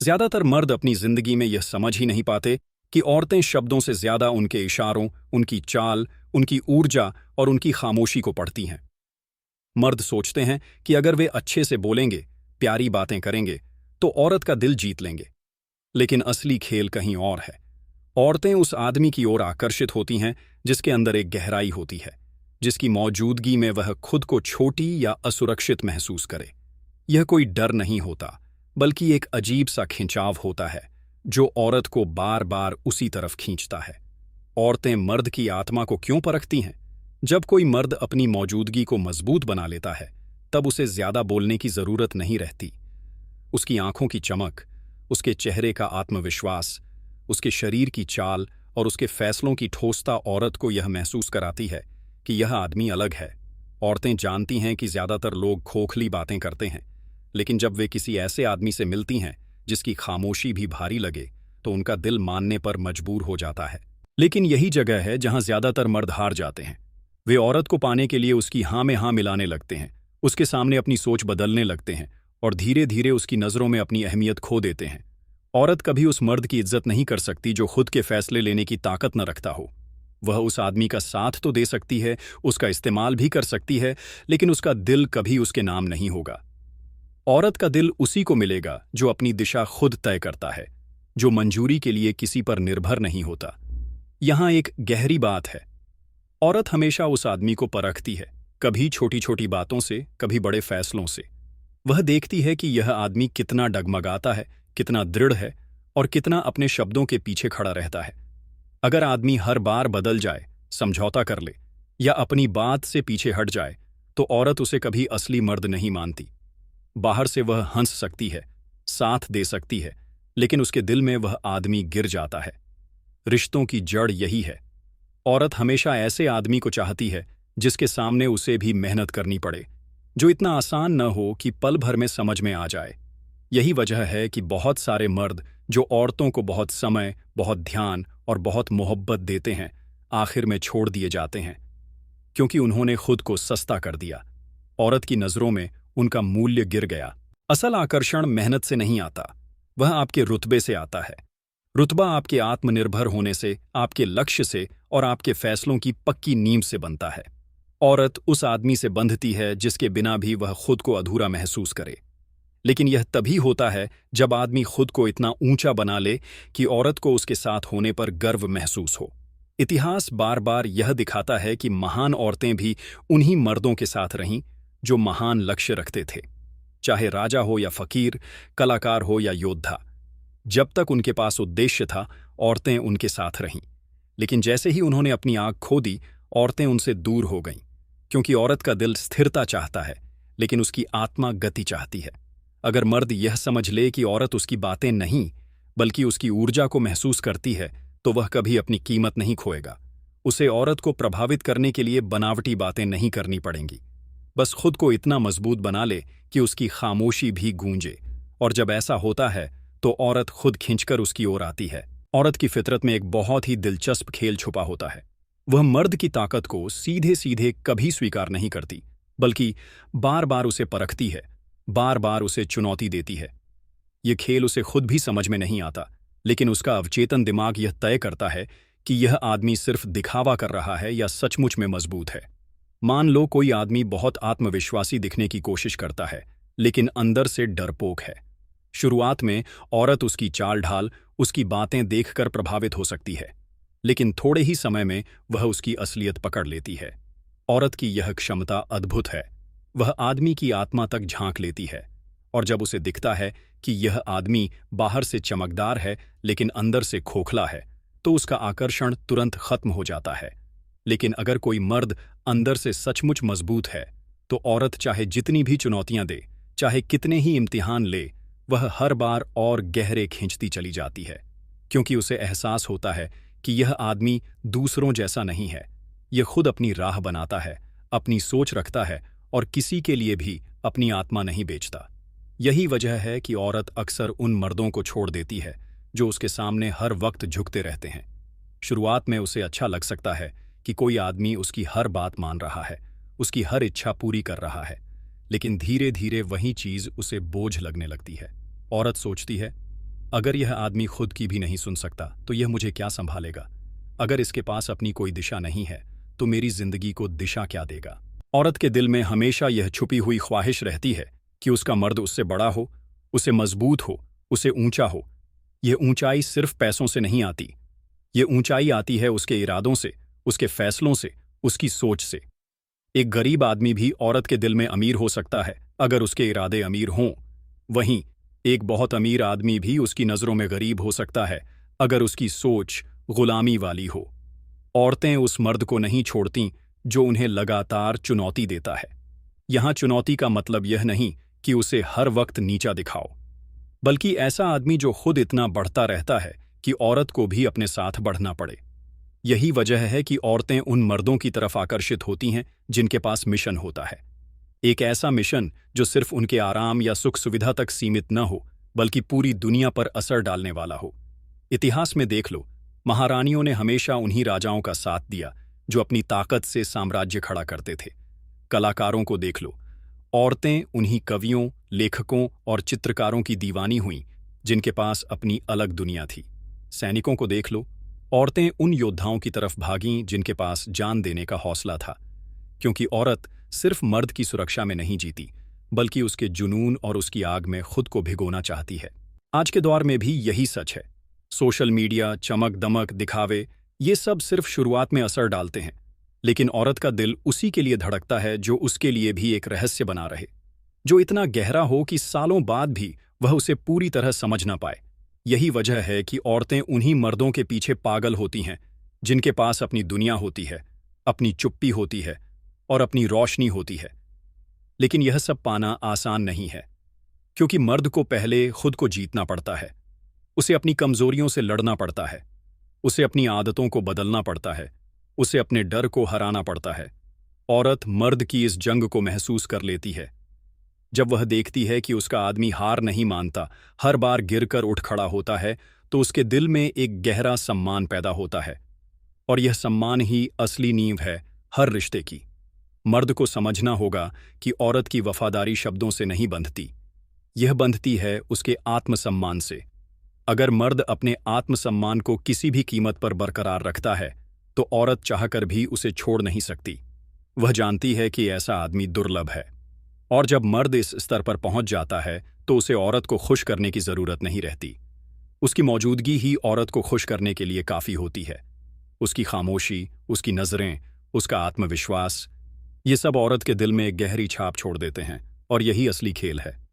ज्यादातर मर्द अपनी जिंदगी में यह समझ ही नहीं पाते कि औरतें शब्दों से ज्यादा उनके इशारों, उनकी चाल, उनकी ऊर्जा और उनकी खामोशी को पढ़ती हैं। मर्द सोचते हैं कि अगर वे अच्छे से बोलेंगे, प्यारी बातें करेंगे, तो औरत का दिल जीत लेंगे। लेकिन असली खेल कहीं और है। औरतें उस आदमी की ओर आकर्षित होती हैं जिसके अंदर एक गहराई होती है, जिसकी मौजूदगी में वह खुद को छोटी या असुरक्षित महसूस करे। यह कोई डर नहीं होता, बल्कि एक अजीब सा खिंचाव होता है जो औरत को बार बार उसी तरफ खींचता है। औरतें मर्द की आत्मा को क्यों परखती हैं? जब कोई मर्द अपनी मौजूदगी को मजबूत बना लेता है, तब उसे ज्यादा बोलने की जरूरत नहीं रहती। उसकी आंखों की चमक, उसके चेहरे का आत्मविश्वास, उसके शरीर की चाल और उसके फैसलों की ठोसता औरत को यह महसूस कराती है कि यह आदमी अलग है। औरतें जानती हैं कि ज्यादातर लोग खोखली बातें करते हैं, लेकिन जब वे किसी ऐसे आदमी से मिलती हैं जिसकी खामोशी भी भारी लगे, तो उनका दिल मानने पर मजबूर हो जाता है। लेकिन यही जगह है जहां ज्यादातर मर्द हार जाते हैं। वे औरत को पाने के लिए उसकी हाँ में हाँ मिलाने लगते हैं, उसके सामने अपनी सोच बदलने लगते हैं और धीरे धीरे उसकी नजरों में अपनी अहमियत खो देते हैं। औरत कभी उस मर्द की इज्जत नहीं कर सकती जो खुद के फैसले लेने की ताकत न रखता हो। वह उस आदमी का साथ तो दे सकती है, उसका इस्तेमाल भी कर सकती है, लेकिन उसका दिल कभी उसके नाम नहीं होगा। औरत का दिल उसी को मिलेगा जो अपनी दिशा खुद तय करता है, जो मंजूरी के लिए किसी पर निर्भर नहीं होता। यहां एक गहरी बात है। औरत हमेशा उस आदमी को परखती है, कभी छोटी छोटी बातों से, कभी बड़े फैसलों से। वह देखती है कि यह आदमी कितना डगमगाता है, कितना दृढ़ है और कितना अपने शब्दों के पीछे खड़ा रहता है। अगर आदमी हर बार बदल जाए, समझौता कर ले या अपनी बात से पीछे हट जाए, तो औरत उसे कभी असली मर्द नहीं मानती। बाहर से वह हंस सकती है, साथ दे सकती है, लेकिन उसके दिल में वह आदमी गिर जाता है। रिश्तों की जड़ यही है। औरत हमेशा ऐसे आदमी को चाहती है जिसके सामने उसे भी मेहनत करनी पड़े, जो इतना आसान न हो कि पल भर में समझ में आ जाए। यही वजह है कि बहुत सारे मर्द जो औरतों को बहुत समय, बहुत ध्यान और बहुत मोहब्बत देते हैं, आखिर में छोड़ दिए जाते हैं, क्योंकि उन्होंने खुद को सस्ता कर दिया। औरत की नजरों में उनका मूल्य गिर गया। असल आकर्षण मेहनत से नहीं आता, वह आपके रुतबे से आता है। रुतबा आपके आत्मनिर्भर होने से, आपके लक्ष्य से और आपके फैसलों की पक्की नींव से बनता है। औरत उस आदमी से बंधती है जिसके बिना भी वह खुद को अधूरा महसूस करे। लेकिन यह तभी होता है जब आदमी खुद को इतना ऊंचा बना ले कि औरत को उसके साथ होने पर गर्व महसूस हो। इतिहास बार बार यह दिखाता है कि महान औरतें भी उन्हीं मर्दों के साथ रहीं जो महान लक्ष्य रखते थे। चाहे राजा हो या फकीर, कलाकार हो या योद्धा, जब तक उनके पास उद्देश्य था, औरतें उनके साथ रहीं। लेकिन जैसे ही उन्होंने अपनी आंख खो दी, औरतें उनसे दूर हो गईं, क्योंकि औरत का दिल स्थिरता चाहता है, लेकिन उसकी आत्मा गति चाहती है। अगर मर्द यह समझ ले कि औरत उसकी बातें नहीं, बल्कि उसकी ऊर्जा को महसूस करती है, तो वह कभी अपनी कीमत नहीं खोएगा। उसे औरत को प्रभावित करने के लिए बनावटी बातें नहीं करनी पड़ेंगी। बस खुद को इतना मजबूत बना ले कि उसकी खामोशी भी गूंजे, और जब ऐसा होता है तो औरत खुद खींचकर उसकी ओर आती है। औरत की फितरत में एक बहुत ही दिलचस्प खेल छुपा होता है। वह मर्द की ताकत को सीधे सीधे कभी स्वीकार नहीं करती, बल्कि बार बार उसे परखती है, बार बार उसे चुनौती देती है। यह खेल उसे खुद भी समझ में नहीं आता, लेकिन उसका अवचेतन दिमाग यह तय करता है कि यह आदमी सिर्फ दिखावा कर रहा है या सचमुच में मजबूत है। मान लो कोई आदमी बहुत आत्मविश्वासी दिखने की कोशिश करता है, लेकिन अंदर से डरपोक है। शुरुआत में औरत उसकी चाल ढाल, उसकी बातें देखकर प्रभावित हो सकती है, लेकिन थोड़े ही समय में वह उसकी असलियत पकड़ लेती है। औरत की यह क्षमता अद्भुत है। वह आदमी की आत्मा तक झांक लेती है, और जब उसे दिखता है कि यह आदमी बाहर से चमकदार है लेकिन अंदर से खोखला है, तो उसका आकर्षण तुरंत खत्म हो जाता है। लेकिन अगर कोई मर्द अंदर से सचमुच मजबूत है, तो औरत चाहे जितनी भी चुनौतियां दे, चाहे कितने ही इम्तिहान ले, वह हर बार और गहरे खींचती चली जाती है, क्योंकि उसे एहसास होता है कि यह आदमी दूसरों जैसा नहीं है। यह खुद अपनी राह बनाता है, अपनी सोच रखता है और किसी के लिए भी अपनी आत्मा नहीं बेचता। यही वजह है कि औरत अक्सर उन मर्दों को छोड़ देती है जो उसके सामने हर वक्त झुकते रहते हैं। शुरुआत में उसे अच्छा लग सकता है कि कोई आदमी उसकी हर बात मान रहा है, उसकी हर इच्छा पूरी कर रहा है, लेकिन धीरे धीरे वही चीज उसे बोझ लगने लगती है। औरत सोचती है, अगर यह आदमी खुद की भी नहीं सुन सकता तो यह मुझे क्या संभालेगा? अगर इसके पास अपनी कोई दिशा नहीं है तो मेरी जिंदगी को दिशा क्या देगा? औरत के दिल में हमेशा यह छुपी हुई ख्वाहिश रहती है कि उसका मर्द उससे बड़ा हो, उसे मजबूत हो, उसे ऊंचा हो। यह ऊंचाई सिर्फ पैसों से नहीं आती, ये ऊंचाई आती है उसके इरादों से, उसके फैसलों से, उसकी सोच से। एक गरीब आदमी भी औरत के दिल में अमीर हो सकता है अगर उसके इरादे अमीर हों। वहीं एक बहुत अमीर आदमी भी उसकी नज़रों में गरीब हो सकता है अगर उसकी सोच गुलामी वाली हो। औरतें उस मर्द को नहीं छोड़तीं जो उन्हें लगातार चुनौती देता है। यहां चुनौती का मतलब यह नहीं कि उसे हर वक्त नीचा दिखाओ, बल्कि ऐसा आदमी जो खुद इतना बढ़ता रहता है कि औरत को भी अपने साथ बढ़ना पड़े। यही वजह है कि औरतें उन मर्दों की तरफ आकर्षित होती हैं जिनके पास मिशन होता है। एक ऐसा मिशन जो सिर्फ उनके आराम या सुख सुविधा तक सीमित न हो, बल्कि पूरी दुनिया पर असर डालने वाला हो। इतिहास में देख लो, महारानियों ने हमेशा उन्हीं राजाओं का साथ दिया जो अपनी ताकत से साम्राज्य खड़ा करते थे। कलाकारों को देख लो, औरतें उन्हीं कवियों, लेखकों और चित्रकारों की दीवानी हुईं जिनके पास अपनी अलग दुनिया थी। सैनिकों को देख लो, औरतें उन योद्धाओं की तरफ भागीं जिनके पास जान देने का हौसला था, क्योंकि औरत सिर्फ मर्द की सुरक्षा में नहीं जीती, बल्कि उसके जुनून और उसकी आग में खुद को भिगोना चाहती है। आज के दौर में भी यही सच है। सोशल मीडिया, चमक दमक, दिखावे, ये सब सिर्फ शुरुआत में असर डालते हैं, लेकिन औरत का दिल उसी के लिए धड़कता है जो उसके लिए भी एक रहस्य बना रहे, जो इतना गहरा हो कि सालों बाद भी वह उसे पूरी तरह समझ ना पाए। यही वजह है कि औरतें उन्हीं मर्दों के पीछे पागल होती हैं जिनके पास अपनी दुनिया होती है, अपनी चुप्पी होती है और अपनी रोशनी होती है। लेकिन यह सब पाना आसान नहीं है, क्योंकि मर्द को पहले खुद को जीतना पड़ता है। उसे अपनी कमजोरियों से लड़ना पड़ता है, उसे अपनी आदतों को बदलना पड़ता है, उसे अपने डर को हराना पड़ता है। औरत मर्द की इस जंग को महसूस कर लेती है। जब वह देखती है कि उसका आदमी हार नहीं मानता, हर बार गिरकर उठ खड़ा होता है, तो उसके दिल में एक गहरा सम्मान पैदा होता है। और यह सम्मान ही असली नींव है हर रिश्ते की। मर्द को समझना होगा कि औरत की वफादारी शब्दों से नहीं बंधती, यह बंधती है उसके आत्मसम्मान से। अगर मर्द अपने आत्मसम्मान को किसी भी कीमत पर बरकरार रखता है, तो औरत चाहकर भी उसे छोड़ नहीं सकती। वह जानती है कि ऐसा आदमी दुर्लभ है, और जब मर्द इस स्तर पर पहुंच जाता है तो उसे औरत को खुश करने की जरूरत नहीं रहती। उसकी मौजूदगी ही औरत को खुश करने के लिए काफी होती है। उसकी खामोशी, उसकी नजरें, उसका आत्मविश्वास, ये सब औरत के दिल में एक गहरी छाप छोड़ देते हैं, और यही असली खेल है।